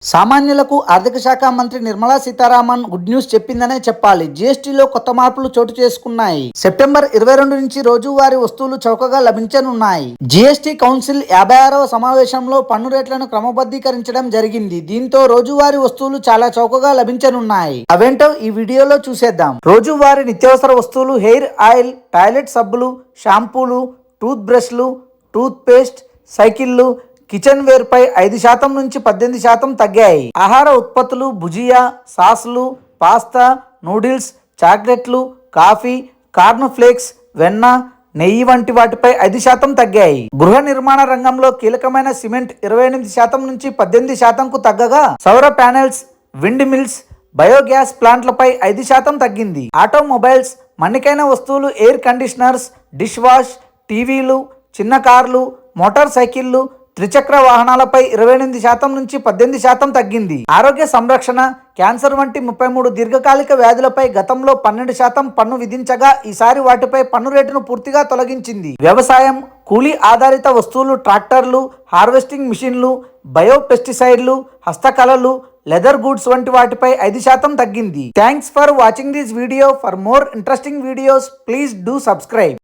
సామాన్యులకు ఆర్థిక శాఖ మంత్రి నిర్మలా సీతారామన్ గుడ్ న్యూస్ చెప్పిందనే చెప్పాలి. జీఎస్టీలో కొత్త మార్పులు చోటు చేసుకున్నాయి. సెప్టెంబర్ 22 నుంచి రోజువారీ వస్తువులు చౌకగా లభించనున్నాయి. జీఎస్టీ కౌన్సిల్ 56వ సమావేశంలో పన్ను రేట్లను క్రమబద్ధీకరించడం జరిగింది. దీంతో రోజువారీ వస్తువులు చాలా చౌకగా లభించనున్నాయి. అవేంటో ఈ వీడియోలో చూసేద్దాం. రోజువారీ నిత్యావసర వస్తువులు హెయిర్ ఆయిల్, టాయిలెట్ సబ్బులు, షాంపూలు, టూత్ బ్రష్లు, టూత్ పేస్ట్, సైకిళ్లు, కిచెన్ వేర్ పై 5% నుంచి 18% తగ్గాయి. ఆహార ఉత్పత్తులు, భుజియా, సాస్లు, పాస్తా, నూడిల్స్, చాక్లెట్లు, కాఫీ, కార్న్ ఫ్లేక్స్, వెన్న, నెయ్యి వంటి వాటిపై 5% తగ్గాయి. గృహ నిర్మాణ రంగంలో కీలకమైన సిమెంట్ 28% నుంచి 18%కు తగ్గగా, సౌర ప్యానెల్స్, విండ్ మిల్స్, బయోగ్యాస్ ప్లాంట్లపై 5% తగ్గింది. ఆటోమొబైల్స్, మన్నికైన వస్తువులు, ఎయిర్ కండిషనర్స్, డిష్ వాష్, టీవీలు, చిన్న కార్లు, మోటార్ సైకిళ్లు, త్రిచక్ర వాహనాలపై 28% నుంచి 18% తగ్గింది. ఆరోగ్య సంరక్షణ, క్యాన్సర్ వంటి 33 దీర్ఘకాలిక వ్యాధులపై గతంలో 12% పన్ను విధించగా ఈసారి వాటిపై పన్ను రేటును పూర్తిగా తొలగించింది. వ్యవసాయం, కూలీ ఆధారిత వస్తువులు, ట్రాక్టర్లు, హార్వెస్టింగ్ మిషన్లు, బయో పెస్టిసైడ్లు, హస్తకళలు, లెదర్ గూడ్స్ వంటి వాటిపై 5% తగ్గింది. Thanks for watching this video. For more interesting videos please do subscribe.